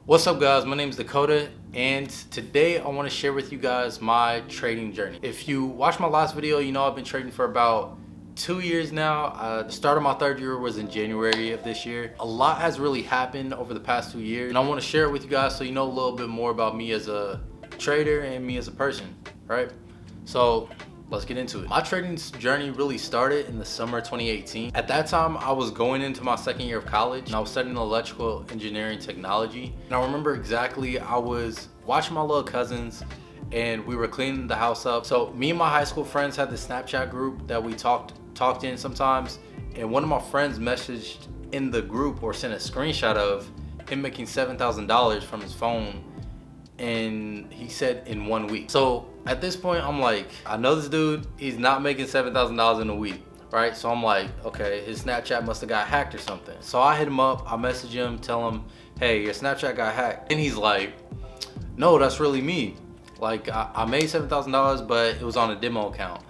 What's up guys, my name is Dakota and today I want to share with you guys my trading journey. If you watched my last video, you know I've been trading for about 2 years now. The start of my third year was in January of this year. A lot has really happened over the past 2 years and I want to share it with you guys so you know a little bit more about me as a trader and me as a person, right? So let's get into it. My trading journey really started in the summer 2018. At that time, I was going into my second year of college and I was studying electrical engineering technology. And I remember exactly, I was watching my little cousins and we were cleaning the house up. So me and my high school friends had this Snapchat group that we talked in sometimes. And one of my friends messaged in the group or sent a screenshot of him making $7,000 from his phone, and he said in 1 week. So at this point I'm like, I know this dude, he's not making $7,000 in a week, right? So I'm like, okay, his Snapchat must have got hacked or something. So I hit him up, I message him, tell him, hey, your Snapchat got hacked. And he's like, no, that's really me. Like I made $7,000, but it was on a demo account.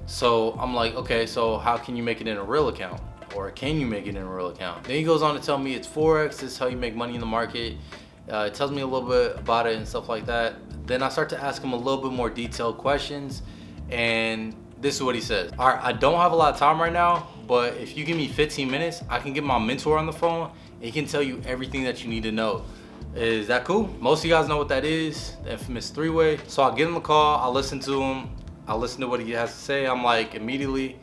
So I'm like, okay, so how can you make it in a real account? Or can you make it in a real account? Then he goes on to tell me it's Forex, this is how you make money in the market. It tells me a little bit about it and stuff like that. Then I start to ask him a little bit more detailed questions, and this is what he says. All right, I don't have a lot of time right now, but if you give me 15 minutes, I can get my mentor on the phone and he can tell you everything that you need to know. Is that cool? Most of you guys know what that is, the infamous three-way. So I'll give him a call, I'll listen to him, I'll listen to what he has to say. I'm like, immediately,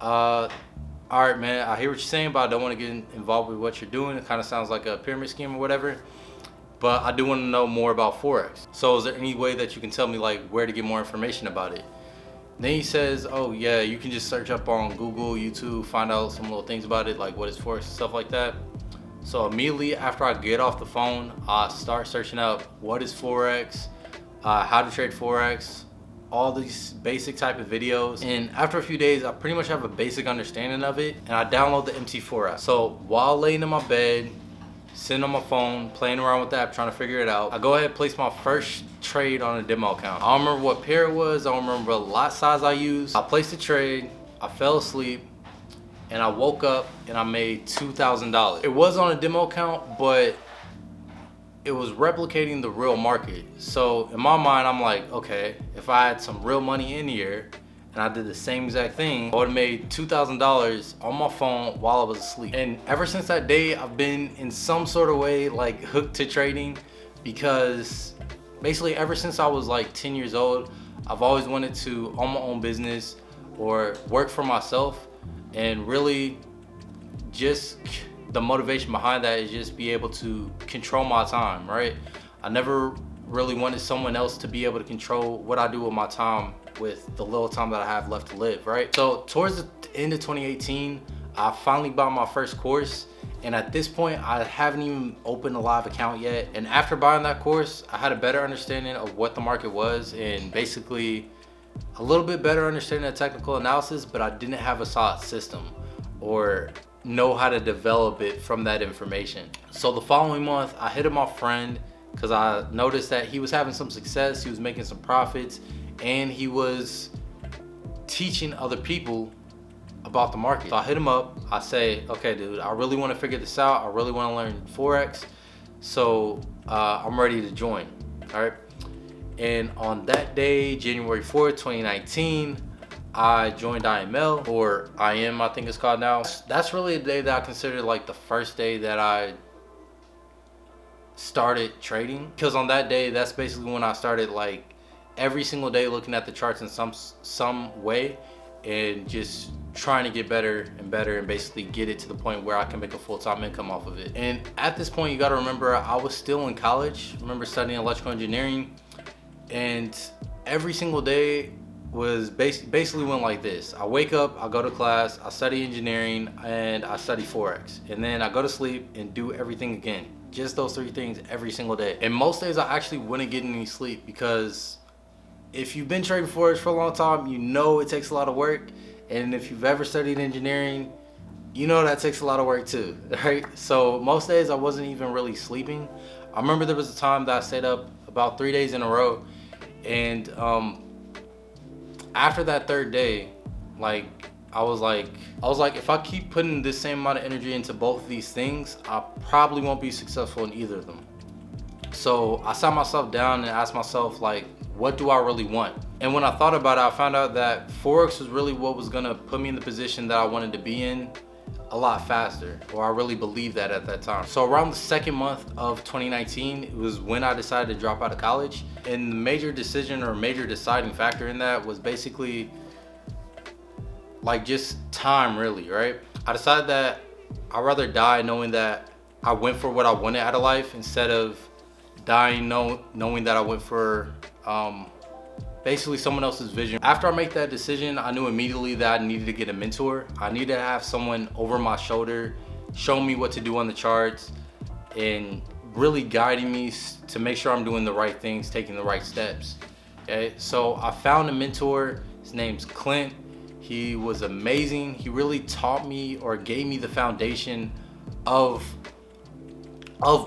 all right, man, I hear what you're saying, but I don't want to get involved with what you're doing. It kind of sounds like a pyramid scheme or whatever. But I do want to know more about Forex. So is there any way that you can tell me like where to get more information about it? Then he says, oh yeah, you can just search up on Google, YouTube, find out some little things about it, like what is Forex, stuff like that. So immediately after I get off the phone, I start searching up what is Forex, how to trade Forex, all these basic type of videos. And after a few days, I pretty much have a basic understanding of it, and I download the MT4 app. So while laying in my bed, sitting on my phone, playing around with the app, trying to figure it out, I go ahead and place my first trade on a demo account. I don't remember what pair it was, I don't remember the lot size I used. I placed the trade, I fell asleep, and I woke up and I made $2,000. It was on a demo account, but it was replicating the real market. So in my mind, I'm like, okay, if I had some real money in here, and I did the same exact thing, I would have made $2,000 on my phone while I was asleep. And ever since that day, I've been in some sort of way like hooked to trading, because basically ever since I was like 10 years old, I've always wanted to own my own business or work for myself. And really just the motivation behind that is just be able to control my time, right? I never really wanted someone else to be able to control what I do with my time, with the little time that I have left to live, right? So towards the end of 2018, I finally bought my first course, and at this point I haven't even opened a live account yet. And after buying that course, I had a better understanding of what the market was and basically a little bit better understanding of technical analysis, but I didn't have a solid system or know how to develop it from that information. So the following month, I hit up my friend because I noticed that he was having some success, he was making some profits, and he was teaching other people about the market. So I hit him up, I say, okay dude, I really want to figure this out, I really want to learn Forex, so I'm ready to join, all right? And on that day, January 4th, 2019, I joined IML, or IM I think it's called now. That's really the day that I consider like the first day that I started trading, because on that day, that's basically when I started like every single day looking at the charts in some way and just trying to get better and better and basically get it to the point where I can make a full-time income off of it. And at this point, you got to remember, I was still in college. I remember studying electrical engineering, and every single day was basically went like this. I wake up, I go to class, I study engineering, and I study Forex, and then I go to sleep and do everything again. Just those three things every single day. And most days I actually wouldn't get any sleep, because if you've been trading Forex for a long time, you know it takes a lot of work. And if you've ever studied engineering, you know that takes a lot of work too, right? So most days I wasn't even really sleeping. I remember there was a time that I stayed up about 3 days in a row, and after that third day, like I was like, if I keep putting this same amount of energy into both of these things, I probably won't be successful in either of them. So I sat myself down and asked myself, like, what do I really want? And when I thought about it, I found out that Forex was really what was gonna put me in the position that I wanted to be in a lot faster, or I really believed that at that time. So around the second month of 2019, it was when I decided to drop out of college. And the major decision or major deciding factor in that was basically like just time, really, right? I decided that I'd rather die knowing that I went for what I wanted out of life instead of dying knowing that I went for basically someone else's vision. After I made that decision, I knew immediately that I needed to get a mentor. I needed to have someone over my shoulder, show me what to do on the charts, and really guiding me to make sure I'm doing the right things, taking the right steps. Okay, so I found a mentor. His name's Clint. He was amazing. He really taught me or gave me the foundation of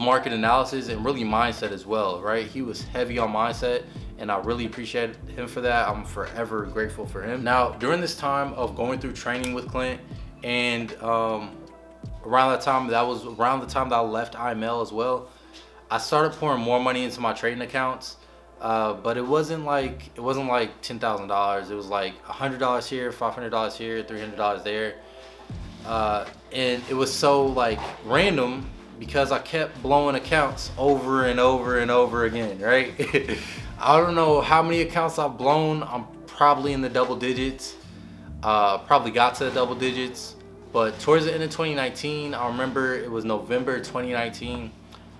market analysis and really mindset as well, right? He was heavy on mindset, and I really appreciate him for that. I'm forever grateful for him. Now, during this time of going through training with Clint, and around that time, that was around the time that I left IML as well, I started pouring more money into my trading accounts. But it wasn't like $10,000. It was like $100 here, $500 here, $300 there, and it was so like random because I kept blowing accounts over and over and over again, right? I don't know how many accounts I've blown. I'm probably in the double digits. Probably got to the double digits. But towards the end of 2019, I remember it was November 2019.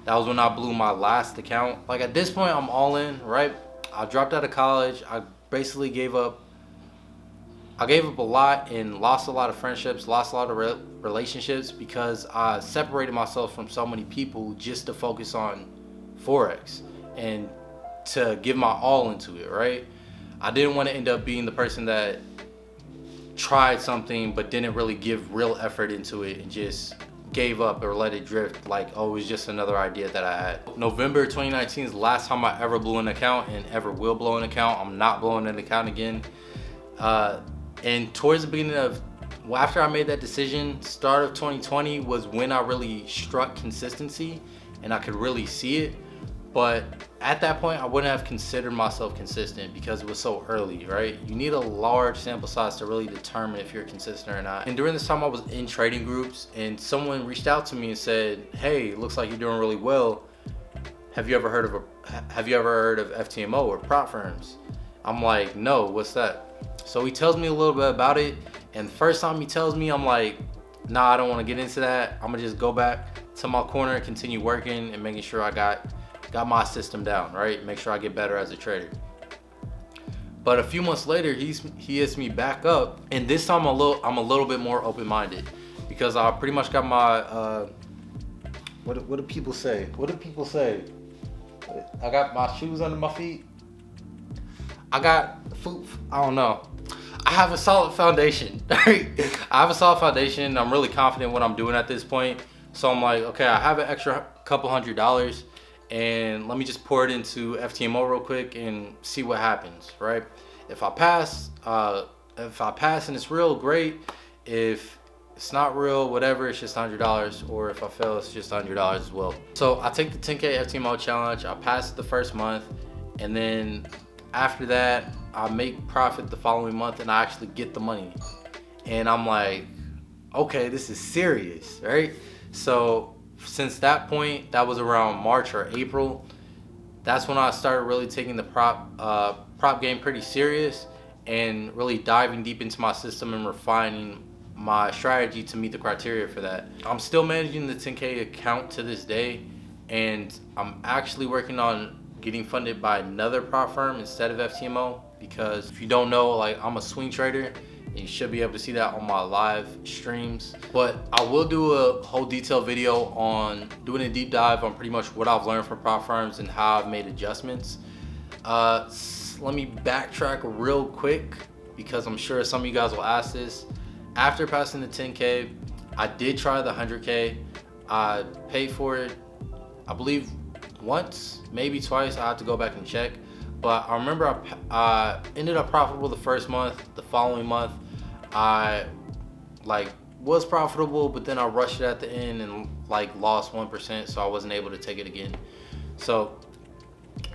That was when I blew my last account. Like at this point, I'm all in, right? I dropped out of college. I basically gave up. I gave up a lot and lost a lot of friendships, lost a lot of relationships because I separated myself from so many people just to focus on Forex and to give my all into it, right? I didn't want to end up being the person that tried something but didn't really give real effort into it and just gave up or let it drift like, oh, it was just another idea that I had. November 2019 is the last time I ever blew an account and ever will blow an account. I'm not blowing an account again. And towards the beginning of, well, after I made that decision, start of 2020 was when I really struck consistency and I could really see it. But at that point, I wouldn't have considered myself consistent because it was so early, right? You need a large sample size to really determine if you're consistent or not. And during this time, I was in trading groups and someone reached out to me and said, hey, it looks like you're doing really well. Have you ever heard of FTMO or prop firms? I'm like, no, what's that? So he tells me a little bit about it. And the first time he tells me, I'm like, nah, I don't want to get into that. I'm gonna just go back to my corner and continue working and making sure I got my system down, right? Make sure I get better as a trader. But a few months later, he hits me back up, and this time I'm a little bit more open-minded because I pretty much got my what do people say? What do people say? I got my shoes under my feet. I got food. I don't know. I have a solid foundation. Right? I have a solid foundation. I'm really confident in what I'm doing at this point. So I'm like, okay, I have an extra couple $100. And let me just pour it into FTMO real quick and see what happens, right? If I pass and it's real, great. If it's not real, whatever, it's just $100. Or if I fail, it's just $100 as well. So I take the 10K FTMO challenge. I pass it the first month, and then after that, I make profit the following month, and I actually get the money. And I'm like, okay, this is serious, right? So since that point, that was around March or April, that's when I started really taking the prop game pretty serious and really diving deep into my system and refining my strategy to meet the criteria for that. I'm still managing the 10K account to this day, and I'm actually working on getting funded by another prop firm instead of FTMO, because if you don't know, like, I'm a swing trader. You should be able to see that on my live streams. But I will do a whole detailed video on doing a deep dive on pretty much what I've learned from prop firms and how I've made adjustments. Let me backtrack real quick because I'm sure some of you guys will ask this. After passing the 10K, I did try the 100K. I paid for it, I believe once, maybe twice. I have to go back and check. But I remember I ended up profitable the first month. The following month, I was profitable, but then I rushed it at the end and lost 1%, so I wasn't able to take it again. So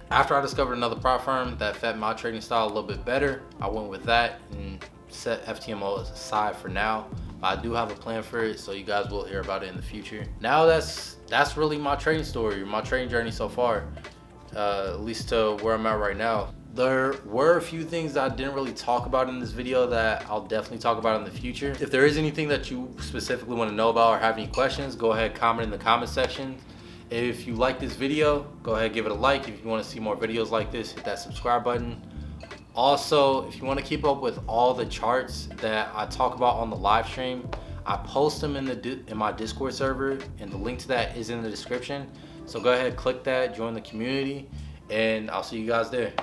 after I discovered another prop firm that fit my trading style a little bit better, I went with that and set FTMO aside for now. I do have a plan for it, so you guys will hear about it in the future. Now that's really my trading story, my trading journey so far, at least to where I'm at right now. There were a few things that I didn't really talk about in this video that I'll definitely talk about in the future. If there is anything that you specifically want to know about or have any questions, go ahead, comment in the comment section. If you like this video, go ahead, give it a like. If you want to see more videos like this, hit that subscribe button. Also, if you want to keep up with all the charts that I talk about on the live stream, I post them in my Discord server, and the link to that is in the description. So go ahead, click that, join the community, and I'll see you guys there.